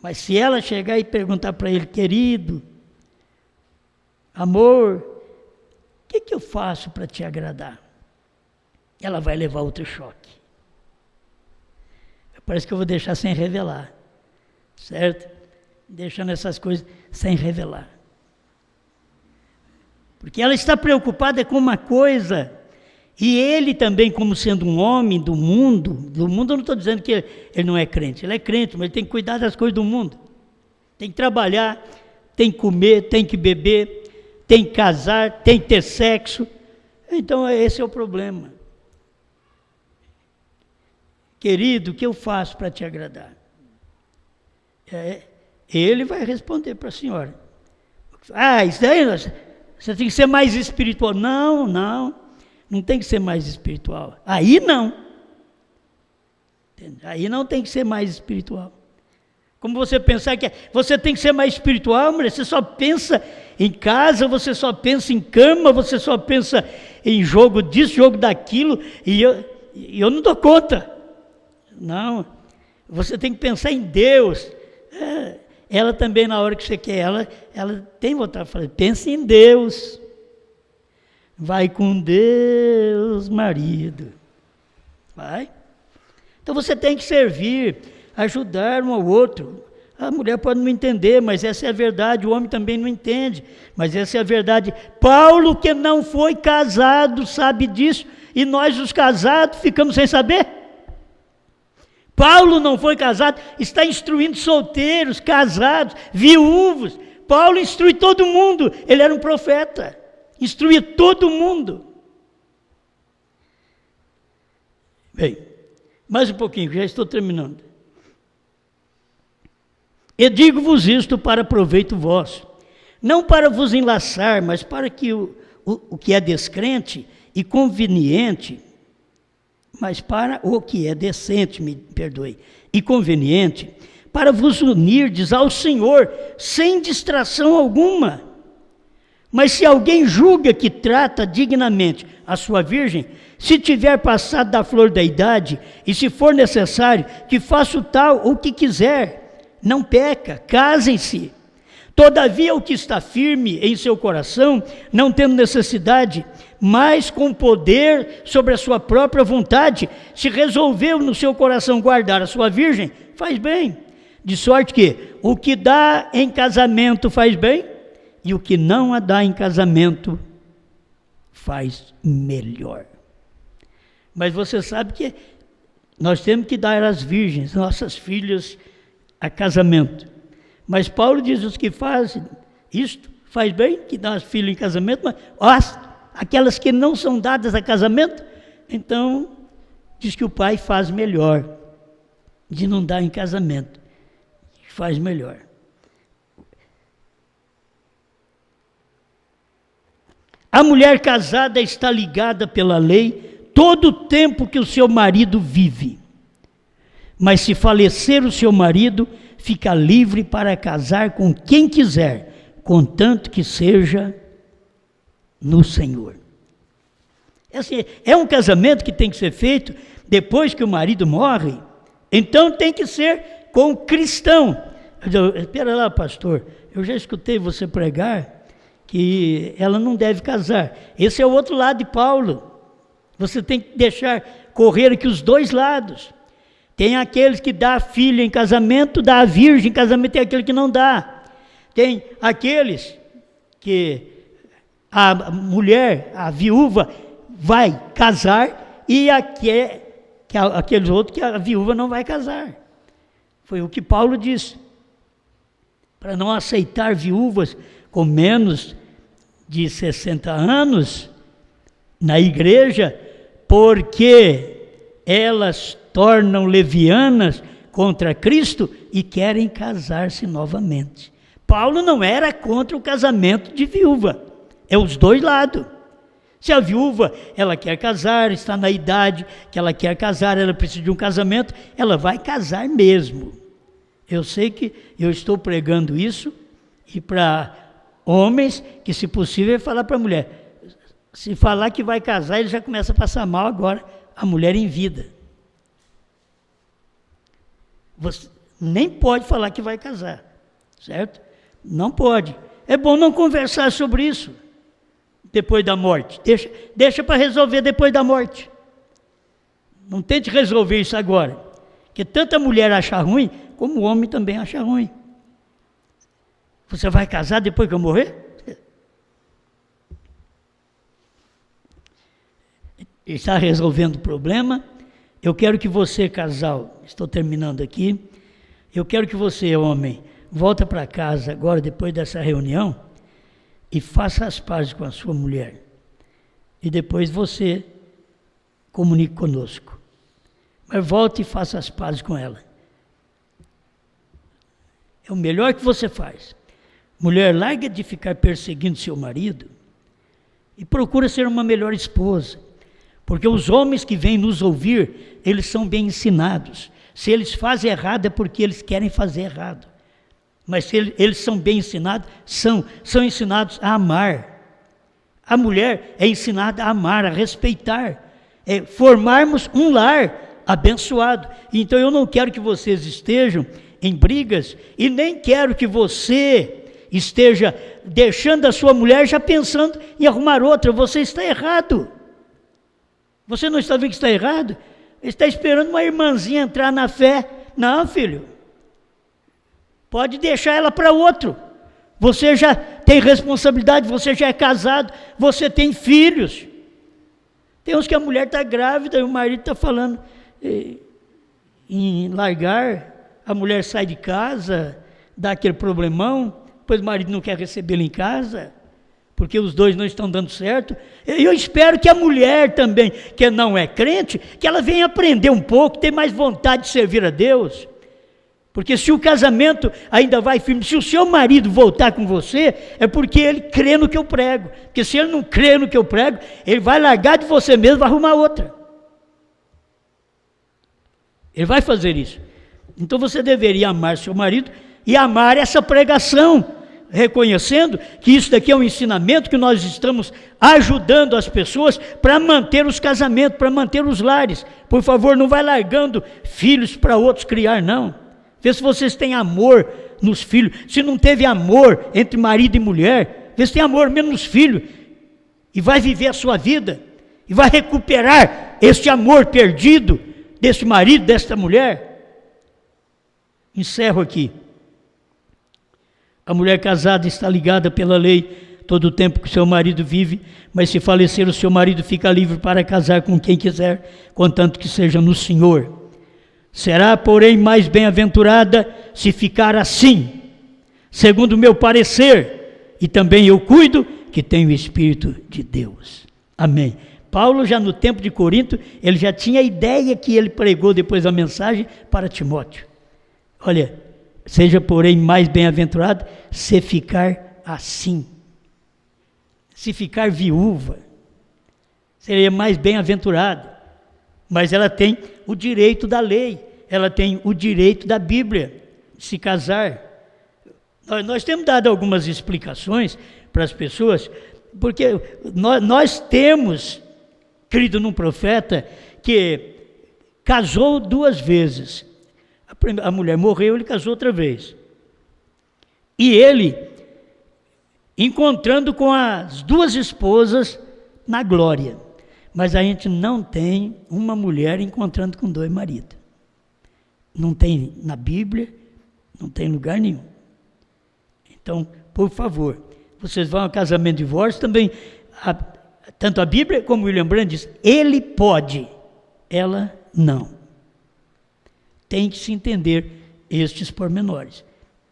Mas se ela chegar e perguntar para ele, querido, amor, o que eu faço para te agradar? Ela vai levar outro choque. Parece que eu vou deixar sem revelar, certo? Deixando essas coisas sem revelar. Porque ela está preocupada com uma coisa, e ele também, como sendo um homem do mundo eu não estou dizendo que ele não é crente, ele é crente, mas ele tem que cuidar das coisas do mundo. Tem que trabalhar, tem que comer, tem que beber, tem que casar, tem que ter sexo. Então esse é o problema. Querido, o que eu faço para te agradar? Ele vai responder para a senhora. Isso daí, você tem que ser mais espiritual. Não tem que ser mais espiritual. Aí não. Aí não tem que ser mais espiritual. Como você pensar que você tem que ser mais espiritual, mulher, você só pensa em casa, você só pensa em cama, você só pensa em jogo disso, jogo daquilo, e eu não dou conta. Não, você tem que pensar em Deus. Ela também, na hora que você quer, ela tem vontade de falar, pense em Deus. Vai com Deus, marido. Vai. Então você tem que servir, ajudar um ao outro. A mulher pode não entender, mas essa é a verdade. O homem também não entende, mas essa é a verdade. Paulo, que não foi casado, sabe disso, e nós, os casados, ficamos sem saber. Paulo não foi casado, está instruindo solteiros, casados, viúvos. Paulo instrui todo mundo, ele era um profeta, instruía todo mundo. Bem, mais um pouquinho, já estou terminando. E digo-vos isto para proveito vosso, não para vos enlaçar, mas para que o que é descrente e conveniente, mas para o que é decente, me perdoe, e conveniente, para vos unirdes ao Senhor, sem distração alguma. Mas se alguém julga que trata dignamente a sua virgem, se tiver passado da flor da idade, e se for necessário, que faça o tal ou que quiser, não peca, casem-se. Todavia o que está firme em seu coração, não tendo necessidade, mas com poder sobre a sua própria vontade, se resolveu no seu coração guardar a sua virgem, faz bem. De sorte que o que dá em casamento faz bem, e o que não a dá em casamento faz melhor. Mas você sabe que nós temos que dar às virgens, nossas filhas, a casamento. Mas Paulo diz: os que fazem isto faz bem, que dá as filhas em casamento, mas aquelas que não são dadas a casamento, então diz que o pai faz melhor de não dar em casamento, faz melhor. A mulher casada está ligada pela lei todo o tempo que o seu marido vive. Mas se falecer o seu marido, fica livre para casar com quem quiser, contanto que seja no Senhor. Assim, é um casamento que tem que ser feito depois que o marido morre, então tem que ser com cristão. Espera lá, pastor, eu já escutei você pregar que ela não deve casar. Esse é o outro lado de Paulo. Você tem que deixar correr aqui os dois lados. Tem aqueles que dá a filha em casamento, dá a virgem em casamento, tem aquele que não dá. Tem aqueles que a mulher, a viúva, vai casar e aqueles outros que a viúva não vai casar. Foi o que Paulo disse. Para não aceitar viúvas com menos de 60 anos na igreja, porque elas tornam levianas contra Cristo e querem casar-se novamente. Paulo não era contra o casamento de viúva, é os dois lados. Se a viúva, ela quer casar, está na idade que ela quer casar, ela precisa de um casamento, ela vai casar mesmo. Eu sei que eu estou pregando isso, e para homens, que se possível, falar para a mulher, se falar que vai casar, ele já começa a passar mal agora, a mulher em vida. Você nem pode falar que vai casar, certo? Não pode. É bom não conversar sobre isso depois da morte. Deixa para resolver depois da morte. Não tente resolver isso agora, porque tanto a mulher acha ruim, como o homem também acha ruim. Você vai casar depois que eu morrer? Está resolvendo o problema. Eu quero que você, casal, estou terminando aqui, eu quero que você, homem, volta para casa agora, depois dessa reunião, e faça as pazes com a sua mulher. E depois você comunique conosco. Mas volte e faça as pazes com ela. É o melhor que você faz. Mulher, larga de ficar perseguindo seu marido e procura ser uma melhor esposa. Porque os homens que vêm nos ouvir, eles são bem ensinados. Se eles fazem errado é porque eles querem fazer errado. Mas se eles são bem ensinados, são ensinados a amar. A mulher é ensinada a amar, a respeitar. É formarmos um lar abençoado. Então eu não quero que vocês estejam em brigas e nem quero que você esteja deixando a sua mulher já pensando em arrumar outra. Você está errado. Você não está vendo que está errado? Está esperando uma irmãzinha entrar na fé. Não, filho. Pode deixar ela para outro. Você já tem responsabilidade, você já é casado, você tem filhos. Tem uns que a mulher está grávida e o marido está falando em largar, a mulher sai de casa, dá aquele problemão, depois o marido não quer recebê-la em casa, porque os dois não estão dando certo. Eu espero que a mulher também, que não é crente, que ela venha aprender um pouco, ter mais vontade de servir a Deus. Porque se o casamento ainda vai firme, se o seu marido voltar com você, é porque ele crê no que eu prego. Porque se ele não crê no que eu prego, ele vai largar de você mesmo e vai arrumar outra. Ele vai fazer isso. Então você deveria amar seu marido e amar essa pregação, reconhecendo que isso daqui é um ensinamento que nós estamos ajudando as pessoas para manter os casamentos, para manter os lares. Por favor, não vai largando filhos para outros criar, não. Vê se vocês têm amor nos filhos. Se não teve amor entre marido e mulher, vê se tem amor mesmo nos filhos. E vai viver a sua vida. E vai recuperar este amor perdido desse marido, desta mulher. Encerro aqui. A mulher casada está ligada pela lei todo o tempo que seu marido vive, mas se falecer o seu marido fica livre para casar com quem quiser, contanto que seja no Senhor. Será, porém, mais bem-aventurada se ficar assim, segundo o meu parecer, e também eu cuido que tenho o Espírito de Deus. Amém. Paulo, já no tempo de Corinto, ele já tinha a ideia que ele pregou depois da mensagem para Timóteo. Olha, seja, porém, mais bem-aventurado se ficar assim. Se ficar viúva, seria mais bem-aventurada. Mas ela tem o direito da lei, ela tem o direito da Bíblia de se casar. Nós temos dado algumas explicações para as pessoas, porque nós temos crido num profeta que casou 2 vezes. A mulher morreu, ele casou outra vez. E ele, encontrando com as 2 esposas na glória. Mas a gente não tem uma mulher encontrando com 2 maridos. Não tem na Bíblia, não tem em lugar nenhum. Então, por favor, vocês vão a casamento e divórcio, também, tanto a Bíblia como o William Brandt diz, ele pode, ela não. Tem que se entender estes pormenores.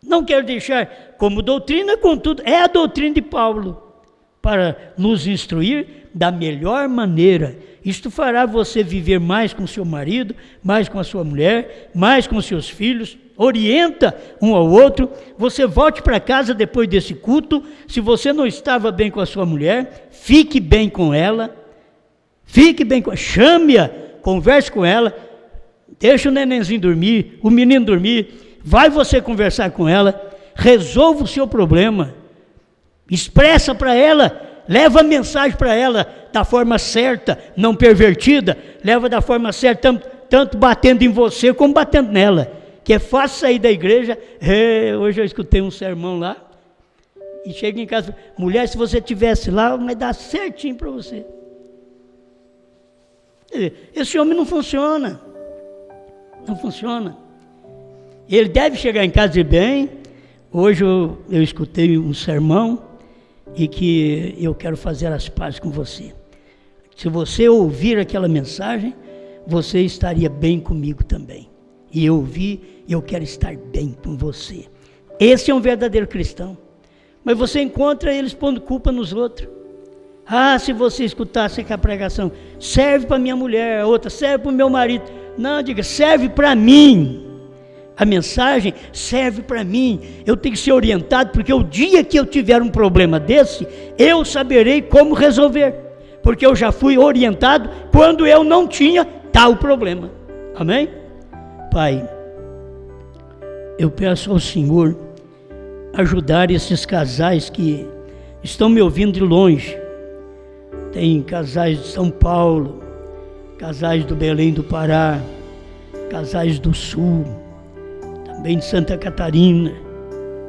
Não quero deixar como doutrina, contudo, é a doutrina de Paulo, para nos instruir da melhor maneira. Isto fará você viver mais com seu marido, mais com a sua mulher, mais com seus filhos. Orienta um ao outro. Você volte para casa depois desse culto. Se você não estava bem com a sua mulher, fique bem com ela. Fique bem com ela. Chame-a, converse com ela. Deixa o nenenzinho dormir, o menino dormir. Vai você conversar com ela. Resolva o seu problema. Expressa para ela. Leva a mensagem para ela da forma certa, não pervertida. Leva da forma certa, tanto batendo em você como batendo nela. Que é fácil sair da igreja. Hoje eu escutei um sermão lá. E chega em casa, mulher, se você estivesse lá, vai dar certinho para você. Esse homem não funciona. Não funciona. Ele deve chegar em casa e dizer, bem, hoje eu escutei um sermão e que eu quero fazer as pazes com você. Se você ouvir aquela mensagem, você estaria bem comigo também. E eu ouvi, eu quero estar bem com você. Esse é um verdadeiro cristão. Mas você encontra eles pondo culpa nos outros. Se você escutasse aquela pregação, serve para minha mulher, a outra serve para o meu marido. Não, diga, serve para mim. A mensagem serve para mim. Eu tenho que ser orientado, porque o dia que eu tiver um problema desse, eu saberei como resolver. Porque eu já fui orientado quando eu não tinha tal problema. Amém? Pai, eu peço ao Senhor ajudar esses casais que estão me ouvindo de longe. Tem casais de São Paulo, casais do Belém do Pará, casais do Sul, também de Santa Catarina,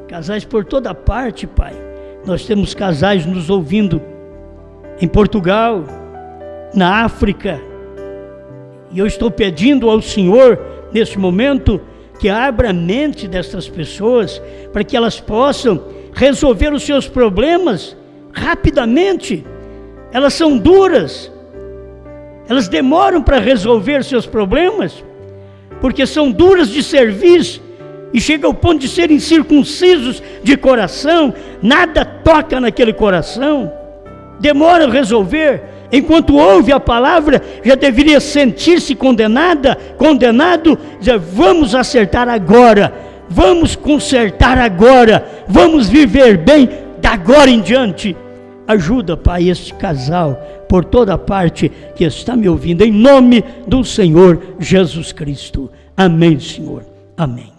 casais por toda parte, Pai. Nós temos casais nos ouvindo em Portugal, na África, e eu estou pedindo ao Senhor, neste momento, que abra a mente destas pessoas, para que elas possam resolver os seus problemas rapidamente. Elas são duras, elas demoram para resolver seus problemas, porque são duras de serviço, e chega ao ponto de serem incircuncisos de coração, nada toca naquele coração, demora a resolver. Enquanto ouve a palavra, já deveria sentir-se condenado, dizer, vamos acertar agora, vamos consertar agora, vamos viver bem da agora em diante. Ajuda, Pai, este casal, por toda parte que está me ouvindo, em nome do Senhor Jesus Cristo. Amém, Senhor. Amém.